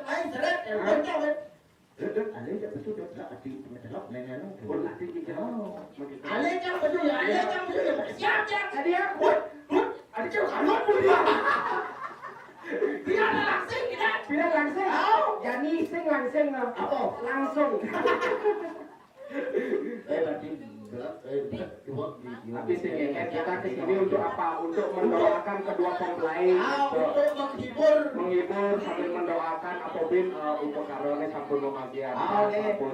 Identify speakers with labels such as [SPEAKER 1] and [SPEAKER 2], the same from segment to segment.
[SPEAKER 1] lain seret betul ale cak betul dah hati mencelok nenek lu hati kita ale cak betul ya siap cak tadi aku ada cak kalau pun dia langsung kita
[SPEAKER 2] bilang langsung jadi sing langsung
[SPEAKER 1] apa
[SPEAKER 2] langsung
[SPEAKER 1] berarti
[SPEAKER 2] habis ini kita kesini untuk apa? Untuk mendoakan kedua mempelai
[SPEAKER 1] untuk
[SPEAKER 2] menghibur sambil mendoakan apabila untuk karone sampun kebahagiaan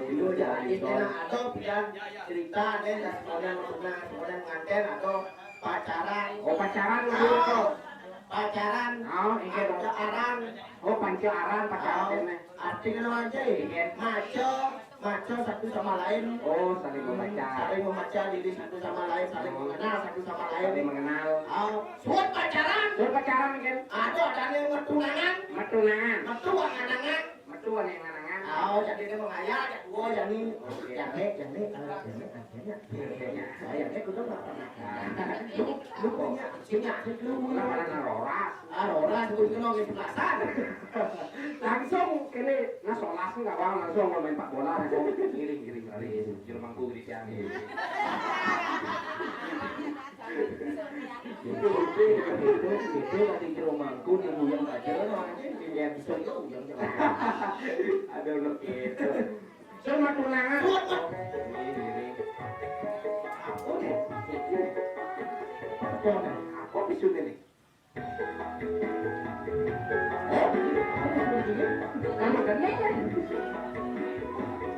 [SPEAKER 1] itu jadi atau bilang cerita dan semuanya mengantin atau pacaran
[SPEAKER 2] pacaran
[SPEAKER 1] pacaran
[SPEAKER 2] ingin
[SPEAKER 1] pacaran
[SPEAKER 2] pacaran pacaran
[SPEAKER 1] artinya aja maco satu sama lain
[SPEAKER 2] saling
[SPEAKER 1] membaca diri satu sama lain saling mengenal satu sama lain suat pacaran
[SPEAKER 2] ingin
[SPEAKER 1] ada yang metunangan jadi dia mengayal jadi kudu lu punya Aurora itu nongin pelasan
[SPEAKER 2] langsung kene nasolas enggak bang langsung main pak bola giring kali mangku di tiang
[SPEAKER 1] itu tadi jero mangku di buyang aja yang bisa itu yang
[SPEAKER 2] ada lo itu cuma tunangan aku bisu nih kamu kenapa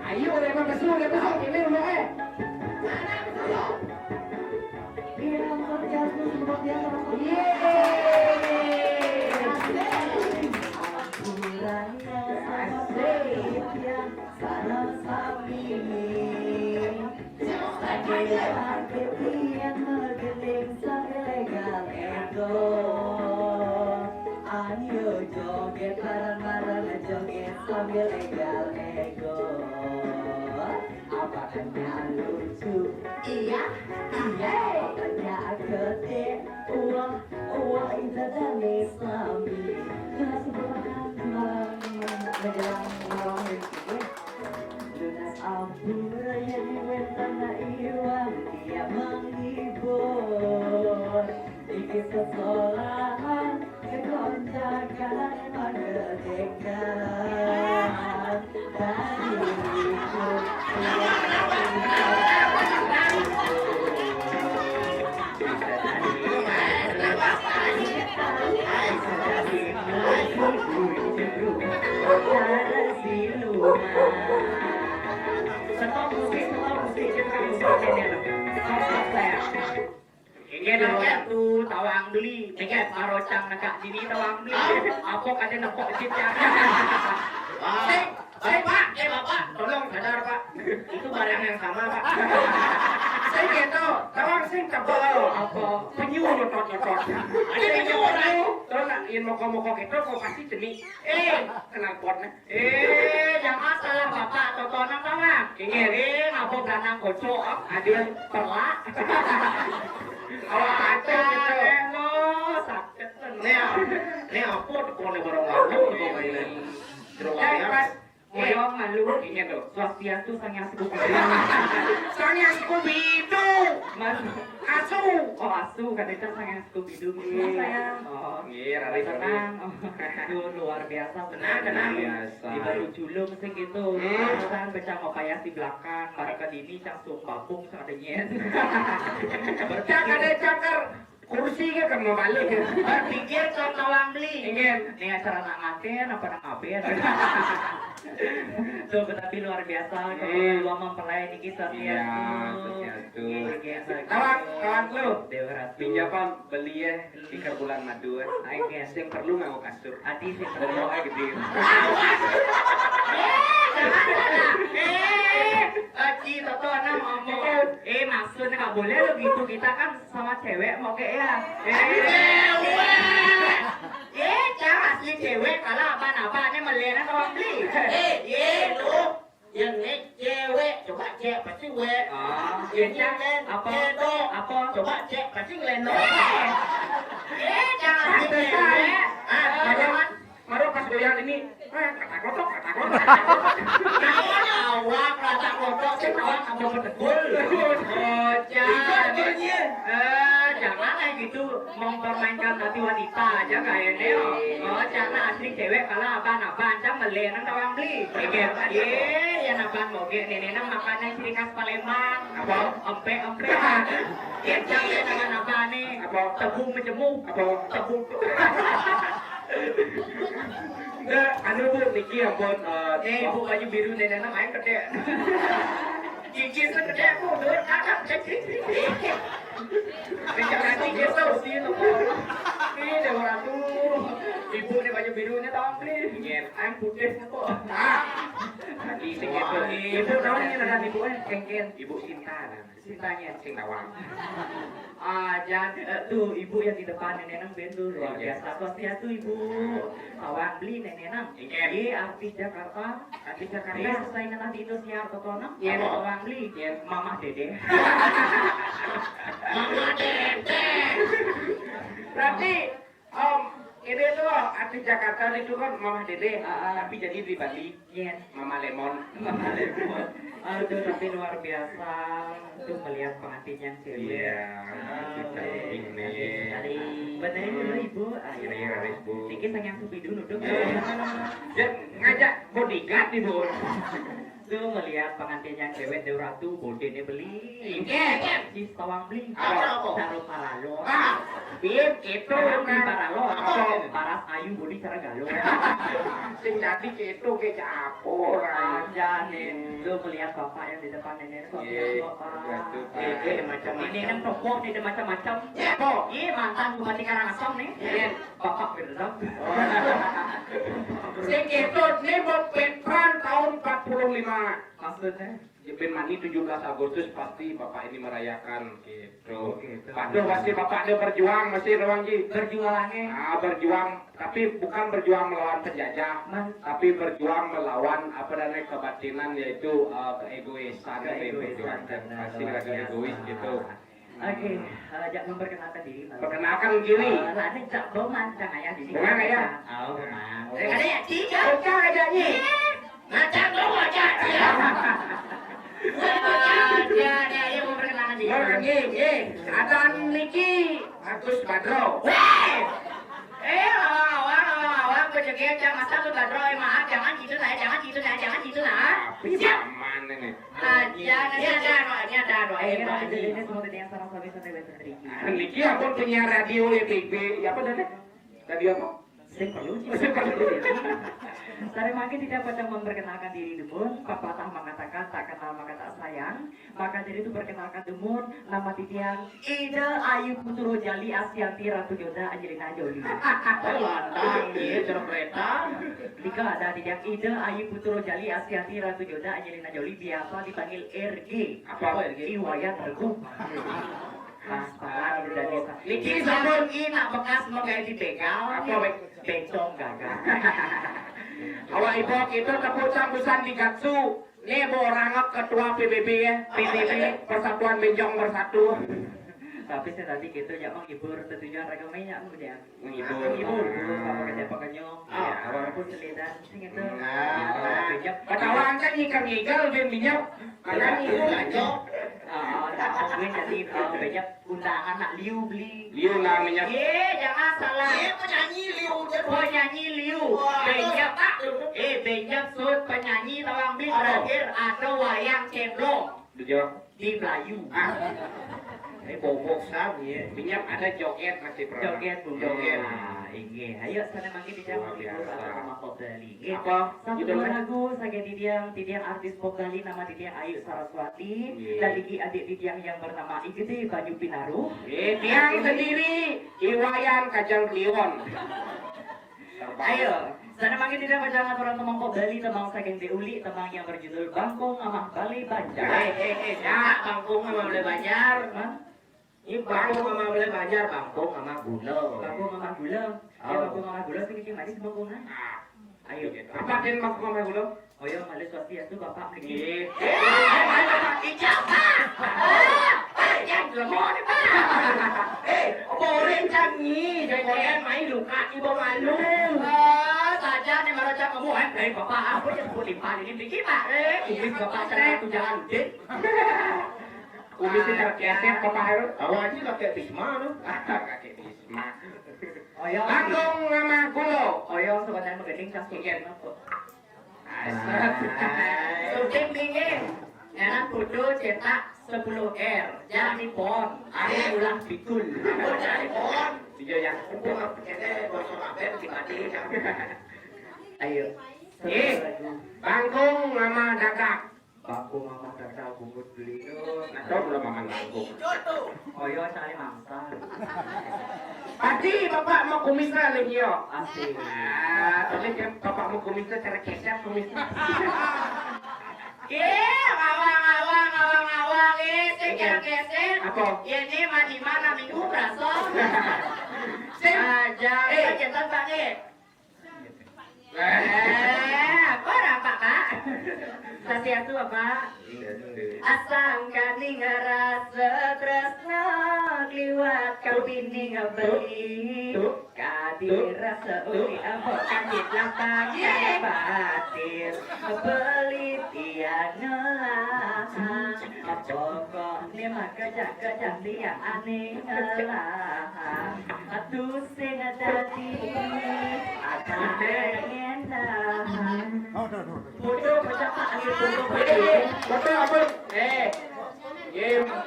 [SPEAKER 2] ayo lewat ke sini ini udah
[SPEAKER 3] sambil legal ego apakahnya lucu iya apakahnya gede uang itu dan islami menjelang malam ini lunas ampun yang diwentana iwan dia menghibur di sekolahan kekonjakan mendedekan dariku
[SPEAKER 2] tu tawang beli, ceket marocang nakak sini tawang beli, apok ada nepok cicak. Bapak, tolong sadar pak, itu barang yang sama pak. Saya gitu, tawang sing tebal, apa penyu nyotot. Ada penyu orang, terus nak in moko gitu, kok pasti jenis. Kenal potnya. Jangan salah bapak, tontonan tawang. Kengering, apa beranang kocok, ada perlak. Kalau ada lo sakit nih aku tekone barang lalu kok main terus Moyong malu ini tuh Swastiastu Sang Skubidu Sang Skubidu Mas Asu katanya Sang Skubidu sayang iya rari tenang luar biasa tenang di baru julung segitu kan becang opaya di belakang mereka dini cang babung seadanya cakar kursinya kan mau balik pikir kau tawang beli ingin ini acara nak ngaten apa nak ngapain tuh tetapi luar biasa kalau dua mempelai ini kita lihat kawan lu pinjaman beli ya ikan bulan madu yang perlu nggak mau kasur hati sih perlu gede Aci, Toto, anak ngomong maksudnya nggak boleh lo gitu, kita kan sama cewek mau kayak ya cewek jangan asli cewek, kalau apa-apa ini melena sama beli lu yang ini cewek, coba cek pasti gue yang apa, coba cek pasti ngeleno jangan asli cewek Maro pas goyang ini kata kotok.
[SPEAKER 1] Awak rata kotor sih awak kamu betul.
[SPEAKER 2] Oh,
[SPEAKER 1] Jangan.
[SPEAKER 2] jangan kayak gitu mempermainkan hati wanita aja kayaknya. Oh, jangan asli cewek kalah apaan jangan melenan tawang beli. Iya, apaan mau ge nenek makanan ciri khas Palembang.
[SPEAKER 1] Apa?
[SPEAKER 2] Empe. Kecap ya dengan apa nih?
[SPEAKER 1] Apa?
[SPEAKER 2] Tepung menjemuk.
[SPEAKER 1] Apa?
[SPEAKER 2] Tepung.
[SPEAKER 1] Anu bu, Niki ampun.
[SPEAKER 2] Bu baju biru nenek main gede. Cincin gede bu, kakak cekik. Jangan cincin tau sih lo. Ini dewa ratu. Ibu nih baju birunya tawang beli. Ayam putih kok.
[SPEAKER 1] Lagi segitu.
[SPEAKER 2] Ibu namanya dengan ibu kengken.
[SPEAKER 1] Ibu Sinta.
[SPEAKER 2] Cintanya.
[SPEAKER 1] Sing tawang.
[SPEAKER 2] Jangan tuh ibu yang di depan nenek nang bentur luar biasa sosial tuh ibu tawang beli nenek nang artis Jakarta saingan nanti itu siar totonang tawang beli mama dede berarti ini tuh artis Jakarta itu kan mama dede tapi jadi di Bali mama lemon. Aduh, tapi luar biasa untuk melihat pengantin yang cewek.
[SPEAKER 1] Iya, ini.
[SPEAKER 2] Benar dulu ibu.
[SPEAKER 1] Iya, ibu.
[SPEAKER 2] Dikit sayang supi dulu dong.
[SPEAKER 1] Ngajak bodyguard ibu.
[SPEAKER 2] Tuh melihat pengantin yang cewek Dewa Ratu, bodene beli. Cis tawang beli. Taruh paralo.
[SPEAKER 1] Bim itu
[SPEAKER 2] Di paralo. Paras ayu bodi cara galo.
[SPEAKER 1] sing jadi itu ke capur.
[SPEAKER 2] Jangan. Tuh melihat bapak yang di depan nenek. Macam ini kan tokoh ini macam-macam. Iya mantan bupati Karangasem nih. Bapak bener.
[SPEAKER 1] Sing itu nih Petran tahun 45.
[SPEAKER 2] Maksudnya?
[SPEAKER 1] Jepin Mani 17 Agustus pasti bapak ini merayakan gitu.
[SPEAKER 2] Gitu.
[SPEAKER 1] Aduh pasti bapak dia berjuang masih Rewangi.
[SPEAKER 2] Berjuangnya.
[SPEAKER 1] Berjuang tapi bukan berjuang melawan penjajah, tapi berjuang melawan apa namanya kebatinan yaitu keegoisan yang diperjuangkan. Pasti lagi egois gitu.
[SPEAKER 2] Oke, jak memperkenalkan diri.
[SPEAKER 1] Perkenalkan gini.
[SPEAKER 2] Lani jak boman cang ayah di sini.
[SPEAKER 1] Boman ayah?
[SPEAKER 2] Oh, boman.
[SPEAKER 1] Ada ya tiga. Bukan aja nih. Macam lo aja.
[SPEAKER 2] Ya, memperkenalkan diri.
[SPEAKER 1] Ada Niki Agus Badro.
[SPEAKER 2] Awang berjaga jangan masa lu badro maaf jangan gitu lah
[SPEAKER 1] Tapi aman ini.
[SPEAKER 2] Ini semua tadi yang sarang sabi sampai besok hari ini.
[SPEAKER 1] Niki ampun punya radio TV. Apa tadi? Radio apa?
[SPEAKER 2] Sing perlu sih. Tadi makin tidak pada memperkenalkan diri Demun, pepatah mengatakan tak kenal maka tak sayang. Maka dari itu perkenalkan Demun, nama titian Ida Ayu Putro Jali Asyanti Ratu Joda Angelina Jolie.
[SPEAKER 1] Landang, iya cerah kereta.
[SPEAKER 2] Jika ada titian Ida Ayu Putro Jali Asyanti Ratu Joda Angelina Jolie biasa dipanggil RG.
[SPEAKER 1] Apa RG?
[SPEAKER 2] Iwayat Regu. Pastikan udah desa.
[SPEAKER 1] Niki sabun
[SPEAKER 2] Nak bekas mengait di begal.
[SPEAKER 1] Apa
[SPEAKER 2] bencong gagal.
[SPEAKER 1] Awak ibu kita keputusan di Gatsu. Nih mau rangap ketua PBB ya, PBB Persatuan Benjong Bersatu.
[SPEAKER 2] Tapi saya tadi gitu ya menghibur tentunya regamenya kemudian
[SPEAKER 1] Menghibur.
[SPEAKER 2] apa kerja pakainya walaupun selidan sing itu
[SPEAKER 1] Katawan kan ikan igal ben minyak. Makanya ibu aja.
[SPEAKER 2] gue jadi banyak undangan nak liu beli
[SPEAKER 1] Liu lah minyak.
[SPEAKER 2] Jangan salah
[SPEAKER 1] penyanyi Liu.
[SPEAKER 2] penyanyi liu banyak sud penyanyi tawang beli terakhir atau wayang cendol
[SPEAKER 1] Dijawab.
[SPEAKER 2] di Melayu
[SPEAKER 1] Ini bobok ya. Minyak ada joget masih pernah.
[SPEAKER 2] joget bu
[SPEAKER 1] Joget.
[SPEAKER 2] Ini ayo sana makin dijawab ibu sama pop Bali
[SPEAKER 1] Apa?
[SPEAKER 2] satu
[SPEAKER 1] Judulnya?
[SPEAKER 2] lagu saja tidiang artis pop Bali nama tidiang Ayu Saraswati dan lagi adik tidiang yang bernama Igede Baju Pinaru
[SPEAKER 1] Tiang sendiri Iwayan Kajang Kliwon.
[SPEAKER 2] ayo sana makin tidak berjangan orang teman pop Bali temang saking diuli temang yang berjudul Bangkong Amah Bali Banjar
[SPEAKER 1] Ya, Bangkong sama boleh Banjar.
[SPEAKER 2] ini
[SPEAKER 1] Bangkong sama boleh Banjar, Bangkong sama Gula.
[SPEAKER 2] Bangkong Amah Gula ya Bangkong Amah Gula sih kecil manis bangkongnya ayo
[SPEAKER 1] Apa den Bangkong sama Gula?
[SPEAKER 2] oh ya malis swastiastu bapak
[SPEAKER 1] Iya.
[SPEAKER 2] yang lemon
[SPEAKER 1] Boleh canggih, jangan main luka ibu malu.
[SPEAKER 2] saja nih baru macam kamu dari bapak aku yang kulipan ini dikit pak kumis bapak saya tu jangan deh kumis itu keset bapak itu
[SPEAKER 1] Awak ni kakek Bisma tu.
[SPEAKER 2] kakek Bisma
[SPEAKER 3] Oyo.
[SPEAKER 2] Bandung nama Gulo
[SPEAKER 3] Oyo sebenarnya menggending cas tiket.
[SPEAKER 2] Suking dingin Jangan bodoh cetak 10R Jangan dipon Aku ulang bikul Jangan dipon Dia yang kumpul Kita bosok abet dimati
[SPEAKER 3] Ayo.
[SPEAKER 2] Bangkung nama Dadak
[SPEAKER 3] Bangku mama kakak bungkus beli.
[SPEAKER 2] Atau belum maman bangkung
[SPEAKER 3] Oyo cari mangsa.
[SPEAKER 2] Pasti bapak mau kumisnya lagi yo
[SPEAKER 3] Asik.
[SPEAKER 2] Tadi kan bapak mau kumisnya cara keset kumisnya Awang, keset Apa? Ini mah di mana minggu berasa Aja, kegiatan pak nih apa rapat kak? Sasiatu apa? Asangkan ngerasa tresna kliwat kau bini ngebeli Kadi rasa uli apa kanit lampang batin Beli tiana Pokok ni mah kejang dia aneh lah Atuh sing dadi Akan bodoh macam apa ni bodoh Betul apa?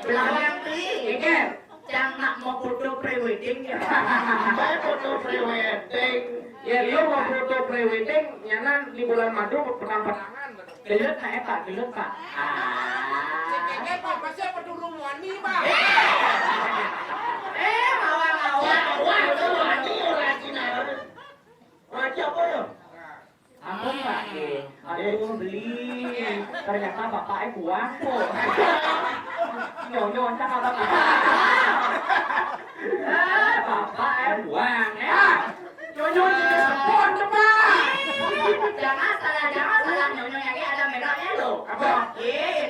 [SPEAKER 2] Belakang ni kan? Jangan mau foto pre-wedding ya.
[SPEAKER 1] Saya foto pre-wedding.
[SPEAKER 2] Ya, lu mau foto pre-wedding, nyanan di bulan madu petang-petangan. Gelut nak pak, gelut pak.
[SPEAKER 4] Cekeknya pak, pasti apa dulu wani pak?
[SPEAKER 2] Awang.
[SPEAKER 1] Itu lagi orang Cina. Macam apa tu?
[SPEAKER 3] Aku pak aku beli ternyata bapaknya buang kok. Nyon cak apa bapaknya buang
[SPEAKER 2] Nyonya juga sepon coba.
[SPEAKER 5] Jangan salah nyonya yang ada merahnya loh.
[SPEAKER 2] Apa?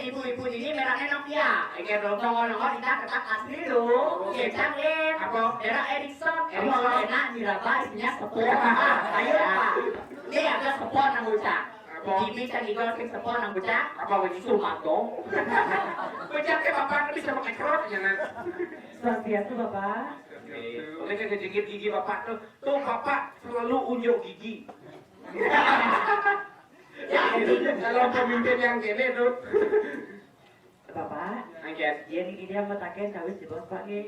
[SPEAKER 5] Ibu-ibu ini merahnya Nokia. Kayak nongol kita ketak asli loh. Kecang
[SPEAKER 2] Apa?
[SPEAKER 5] Merah Ericsson. Enak diraba isinya sepon. Ayo pak. Ini ada sepon yang bocah. Kimi cari golfing sepon yang bocah.
[SPEAKER 2] Apa begitu?
[SPEAKER 5] Sumato.
[SPEAKER 2] Bocah ke bapak bisa pakai kerot nyanan.
[SPEAKER 3] Swastiastu bapak.
[SPEAKER 2] Oleh kan kejigit gigi bapak tuh bapak selalu unjuk gigi. Kalau pemimpin yang gini tuh.
[SPEAKER 3] Bapak
[SPEAKER 2] Angkat.
[SPEAKER 3] ya ini dia matakan kawin si bapak nih.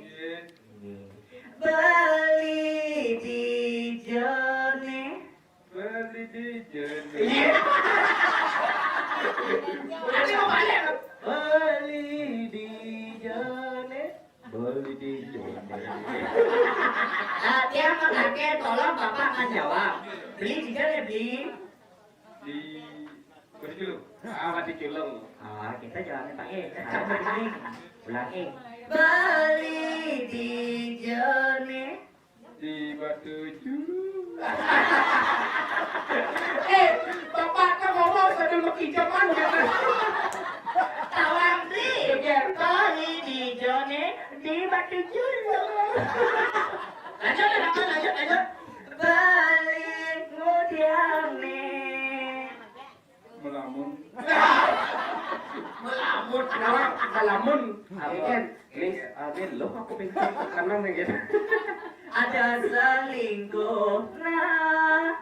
[SPEAKER 5] Beli di jone.
[SPEAKER 2] Beli di jone.
[SPEAKER 5] Iya. Nanti mau balik.
[SPEAKER 1] Beli di jane. Beli di jane.
[SPEAKER 5] Dia mengakir tolong bapak menjawab. Beli di jone beli.
[SPEAKER 2] Di beli dulu. Mati culung.
[SPEAKER 3] Kita jalan pak coba ini ulangi.
[SPEAKER 5] Beli di jone.
[SPEAKER 2] Di Batu Julu. Bapak kan ngomong sambil mengijaman gitu.
[SPEAKER 5] Tawang beli. Beli di jone di Batu Julu. Lanjut. Balik mudian nih.
[SPEAKER 2] Melamun.
[SPEAKER 1] Melamun.
[SPEAKER 2] Melamun. Kan, ini lo aku benci kanan gitu.
[SPEAKER 5] Ada selingkuh nah.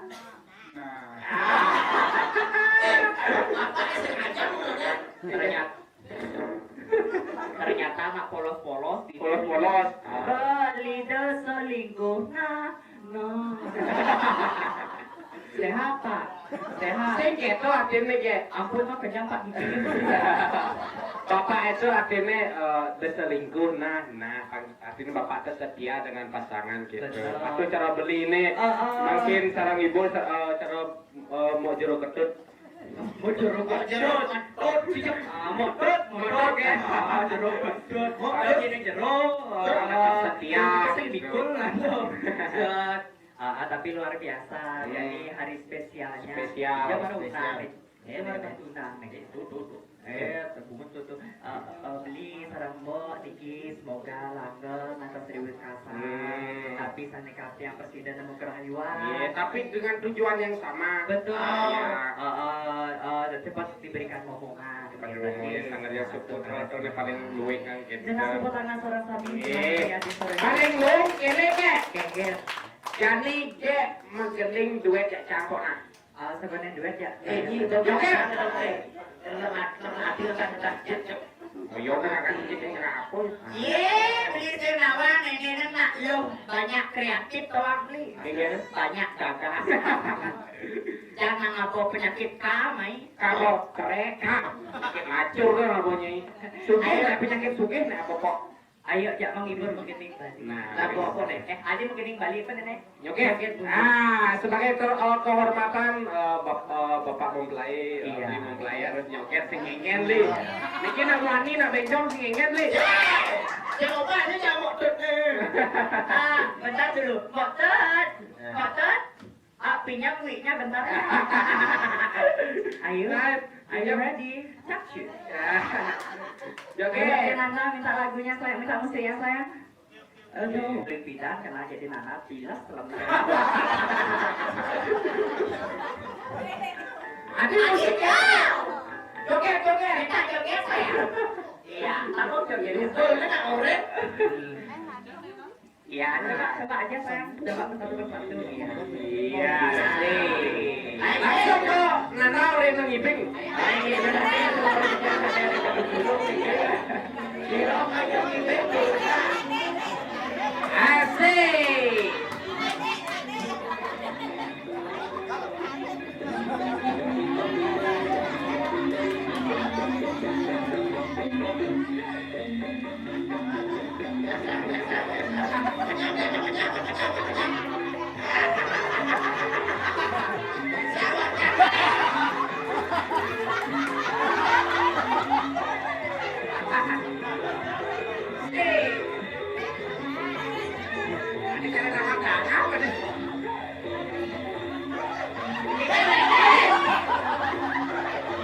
[SPEAKER 3] Ternyata anak polos-polos
[SPEAKER 2] Polos-polos.
[SPEAKER 5] Beli selingkuh nah.
[SPEAKER 3] sehat pak sehat.
[SPEAKER 2] Sing gitu artinya ya.
[SPEAKER 3] Ampun mah kenyang pak gigi.
[SPEAKER 2] Bapak itu artinya berselingkuh, nah artinya bapak itu setia dengan pasangan gitu.
[SPEAKER 3] Betul.
[SPEAKER 2] Atau cara beli ini mungkin sarang ibu cara mau jeruk ketut.
[SPEAKER 3] Mau jeruk
[SPEAKER 2] Jeruk ketut, modot kan?
[SPEAKER 3] jeruk pedut ini jeruk
[SPEAKER 2] Setia.
[SPEAKER 3] sing dikul lah tapi luar biasa ya ini hari spesialnya
[SPEAKER 2] Spesial.
[SPEAKER 3] ya baru unang nih baru unang nih tuh Terbungut tuh beli sarang mbok niki semoga langgeng atau serius kasa. Tapi sanekati yang presiden nemu kerahyuan.
[SPEAKER 2] Iya, tapi dengan tujuan yang sama.
[SPEAKER 3] Betul.
[SPEAKER 2] Ya.
[SPEAKER 3] Cepat diberikan momongan.
[SPEAKER 2] Sangat dia support atau paling luwek kan gitu.
[SPEAKER 3] Dengan support tangan seorang sami.
[SPEAKER 2] Paling luwek ini kek.
[SPEAKER 3] Kengger.
[SPEAKER 2] Jadi dia menggeling duit ya campur nah.
[SPEAKER 3] Sebenarnya duit ya.
[SPEAKER 5] Ini joget. Lemat hati kan cep.
[SPEAKER 2] Yo kan akan jadi apa?
[SPEAKER 5] Beli senawang ini nak lu banyak kreatif toang beli. Banyak gagah. Jangan apa penyakit kamai.
[SPEAKER 2] Kalau kereka, ngacur kan namanya. Sugih lah penyakit sugih nah pokok.
[SPEAKER 3] Ayo jak menghibur mungkin balik.
[SPEAKER 2] Nah,
[SPEAKER 3] lagu apa nih? Ada mungkin balik apa nih?
[SPEAKER 2] Oke. Sebagai kehormatan Bapak mempelai, mempelai harus nyoket sing ngengen li. Niki nak wani nak bencong sing ngengen li.
[SPEAKER 1] Jawabannya nyamuk tuh.
[SPEAKER 5] Bentar dulu. Motor. Pinjam duitnya bentar.
[SPEAKER 3] Ayo ready? Capcus.
[SPEAKER 2] Oke.
[SPEAKER 3] Nana minta lagunya sayang, minta musiknya sayang. Aduh, beli pindah kena jadi Nana pilas selama.
[SPEAKER 2] Adik musiknya. Joget.
[SPEAKER 5] Minta joget sayang. Iya, takut joget itu.
[SPEAKER 1] Nak orek.
[SPEAKER 3] Iya, coba aja sayang. Coba satu persatu ya.
[SPEAKER 2] Iya. Langsung kok. Nana oleh ngibing. Asik.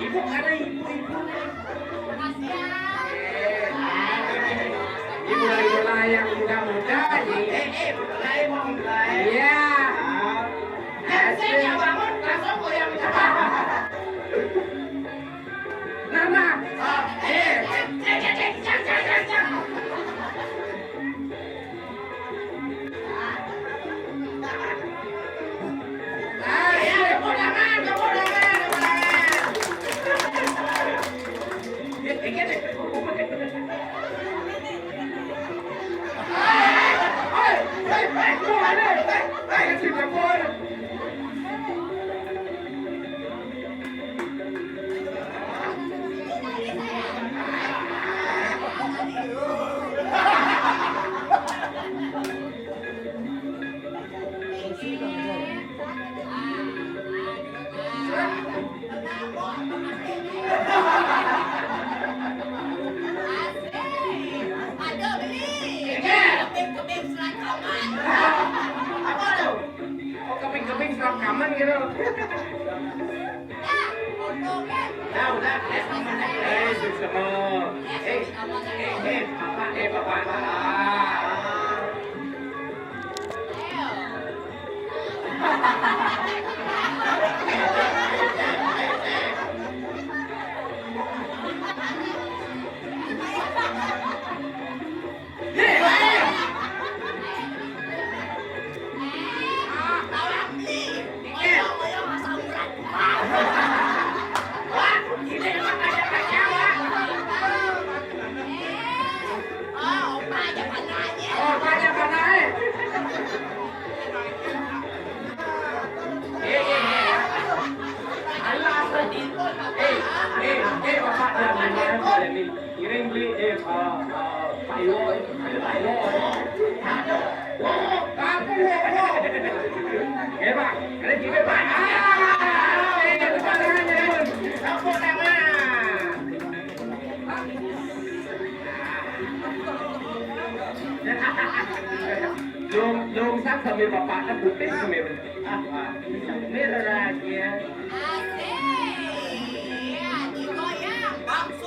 [SPEAKER 2] Ibu ada ibu. Ibu yang muda-muda Iya.
[SPEAKER 1] Saya bangun langsung goyang.
[SPEAKER 2] Nana. Keping-keping serap kaman gitu. Udah. Bapak. Kirim beli Lung sắc sambil bapaknya putih sambil ini rahasia.
[SPEAKER 4] Asik. Ya, digoyang. Bangsa.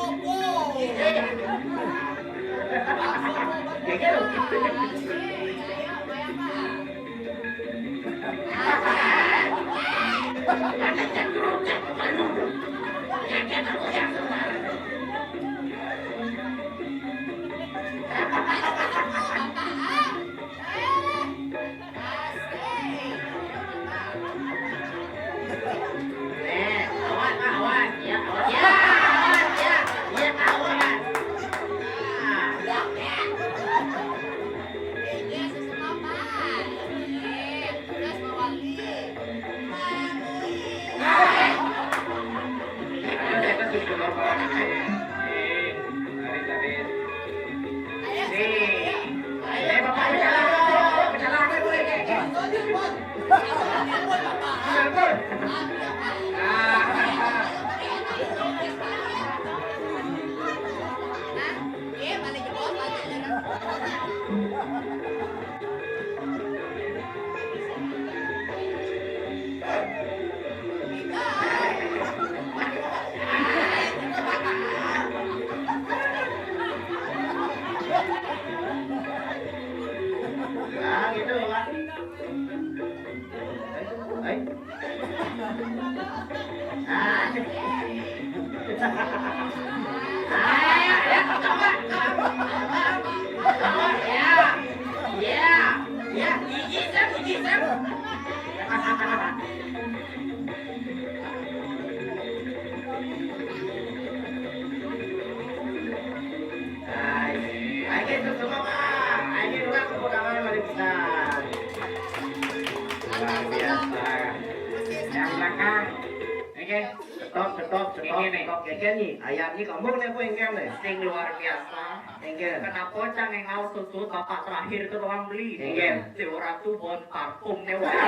[SPEAKER 2] Ayatnya kamu nih apa yang nih?
[SPEAKER 3] Sing luar biasa.
[SPEAKER 2] Enggen.
[SPEAKER 3] Kenapa cang engau susu bapak terakhir ke tukang beli?
[SPEAKER 2] Enggen.
[SPEAKER 3] Dewa Ratu bon parfum nih wae.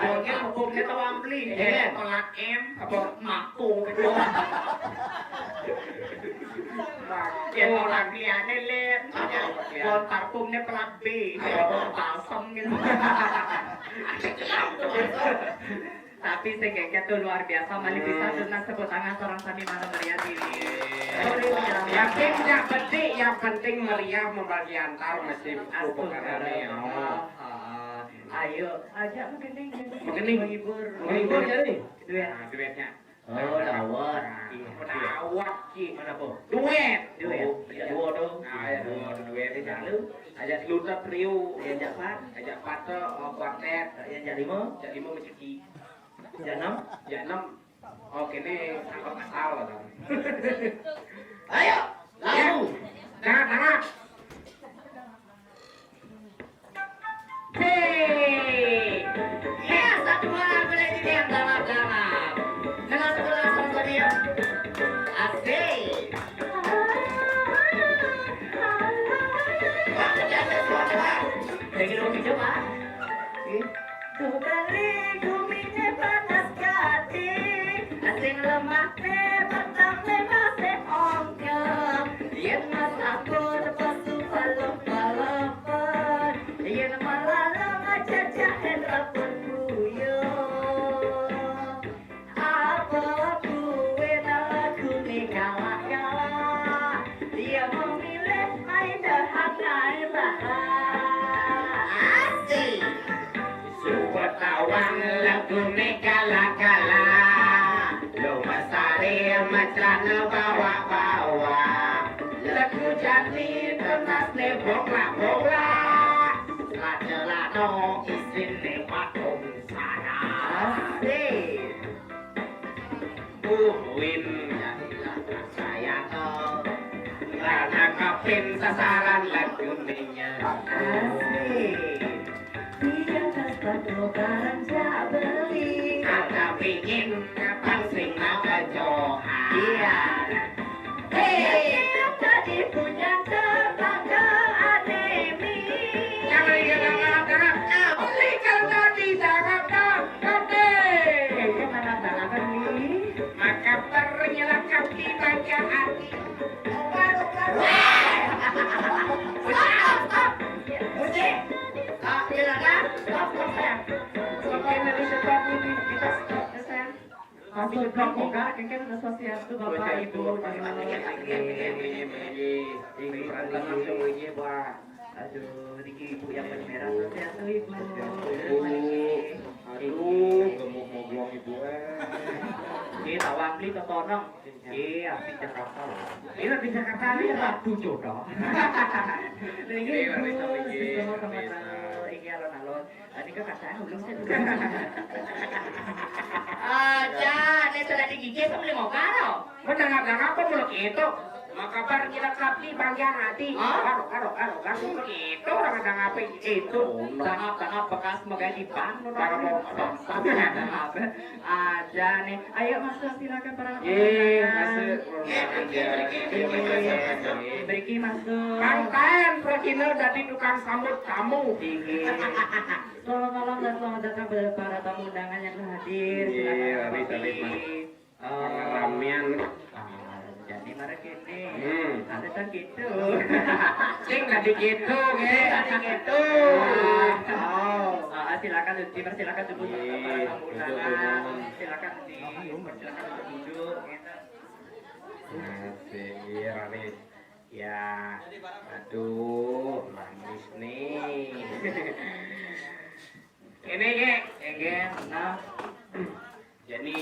[SPEAKER 3] Mungkin hukumnya tukang beli.
[SPEAKER 2] Enggen.
[SPEAKER 3] Tolak M apa maku gitu. Ya tolak liane len. Bon parfumnya pelak B. Balsam gitu. Tapi segengnya tuh luar biasa, malah bisa dengan sebut tangan seorang sani mana meriah diri.
[SPEAKER 2] Yang penting meriah membagi antar mesin upacaranya.
[SPEAKER 3] Ayo, aja menggending.
[SPEAKER 2] Menghibur. Menghibur jadi. Duetnya.
[SPEAKER 3] Oh, dawat.
[SPEAKER 2] Dawat ki mana po?
[SPEAKER 3] Duet.
[SPEAKER 2] Dua dong. Duet ini jalu. Ajak luta trio.
[SPEAKER 3] Ajak pat.
[SPEAKER 2] Ajak pato kuartet.
[SPEAKER 3] Ajak lima.
[SPEAKER 2] Ajak lima menceki.
[SPEAKER 3] Ajak enam.
[SPEAKER 2] Ajak enam. Oke ini tangkap asal kan.
[SPEAKER 1] Ayo, lalu.
[SPEAKER 2] Tangan.
[SPEAKER 3] Hei, ya satu malam boleh didiam dalam-dalam. Dengan sebelah sama dia. Asik. Lagi dulu coba. Tuh kali kuminya panas hati, asing lemah petang masih ongkong. Yang mas aku lepas suka lupa-lupa, yang malah ngajajahin rapun buyo. Apa kue lagu nih kalah-kalah, dia memilih main dahangai bahas. Asik.
[SPEAKER 2] Suat awang lagu kala-kala. Lo masari macan bawa-bawa. Lagu jati tenas ne bola-bola. Lajela no isin ne patung sana.
[SPEAKER 3] Asik.
[SPEAKER 2] Buin jadilah saya kau. Karena kapin sasaran lagu nya.
[SPEAKER 3] Asik. Dia sepatu belanja beli.
[SPEAKER 2] Ada bikin kapan sing apa johan.
[SPEAKER 3] Iya. Hei, tadi punya tetangga anemi.
[SPEAKER 2] Jangan jangan. Belikan tadi jangan deh.
[SPEAKER 3] Mana tangan ini?
[SPEAKER 2] Maka pernyelakap di baca hati.
[SPEAKER 3] Stop. Musik. Silakan. Stop sayang. Oke, nanti stop ini kita stop ya sayang. Tapi Sugeng Moga kengken Swastiastu Bapak Ibu aduh Diki Ibu yang bermerah Swastiastu Ibu
[SPEAKER 2] Aduh, gemuk moglong ibu
[SPEAKER 3] ini tawang beli totonong iya di Jakarta ini di Jakarta ini ratu jodoh ini sama-sama ini alon-alon ini ke kacaan belum sih
[SPEAKER 5] Aja, nih sudah digigit beli mau karo.
[SPEAKER 2] Mendengar-dengar apa muluk itu? Maka bar kita kapi bagian hati. Karo itu orang apa itu?
[SPEAKER 3] Tangap bekas moga di ban aja nih ayo masuk silakan para Briki masuk
[SPEAKER 2] Kang Prokiner dari tukang sambut tamu.
[SPEAKER 3] Tolong dan selamat datang kepada para tamu undangan yang hadir. Silakan
[SPEAKER 2] Ramian.
[SPEAKER 3] Jadi mari kene. Ada kan gitu.
[SPEAKER 2] Sing tadi gitu,
[SPEAKER 3] Tadi gitu. Silakan dipersilakan dulu para tamu undangan. Silakan dipersilakan untuk duduk.
[SPEAKER 2] Asik, Ramis. Ya, aduh, manis nih. Ini
[SPEAKER 3] Nah,
[SPEAKER 2] jadi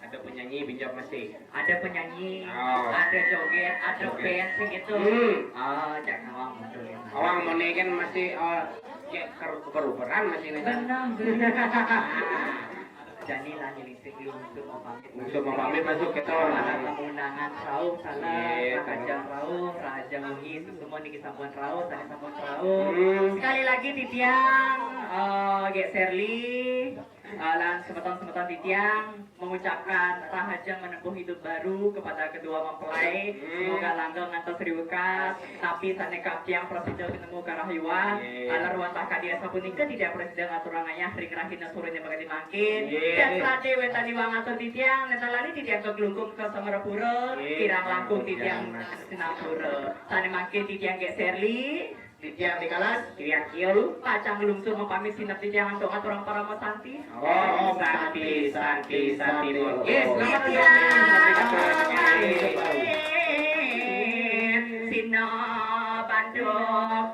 [SPEAKER 2] ada penyanyi pinjam masih.
[SPEAKER 3] ada penyanyi,
[SPEAKER 2] Oh.
[SPEAKER 3] ada joget, ada band sing itu.
[SPEAKER 2] Hmm.
[SPEAKER 3] Jangan awang muncul.
[SPEAKER 2] Awang moni kan masih kayak keruberan masih nih.
[SPEAKER 3] Jadi lah nyelisik untuk
[SPEAKER 2] Untuk mau pamit masuk ke tol.
[SPEAKER 3] Ada undangan Rauf,
[SPEAKER 2] Iya,
[SPEAKER 3] Raja Rauf, Raja Muhis, semua niki sambungan Rauf, tadi sambungan Rauf. Sekali lagi Titiang, Serli, dan semeton-semeton Titiang mengucapkan rahajang menempuh hidup baru kepada kedua mempelai. Semoga langgeng ngantos riweukas, tapi saneka tiang prasidel ketemu karahiwan. Alar wantah kadia sapunika tidak presiden aturangannya ring rahina surunnya bagati mangkin. Dan prade wetani wangatur Titiang netalani Titiang keglungkup ke Samarapura, kirang langkung Titiang Sinapura. Sane mangkin Titiang Serli.
[SPEAKER 2] Titiang di kelas.
[SPEAKER 3] Titiang kieu pacang lungsuh mapamit sinep Titiang untuk aturang para santi.
[SPEAKER 2] Oh, Santi. Yes,
[SPEAKER 3] Sino Bandung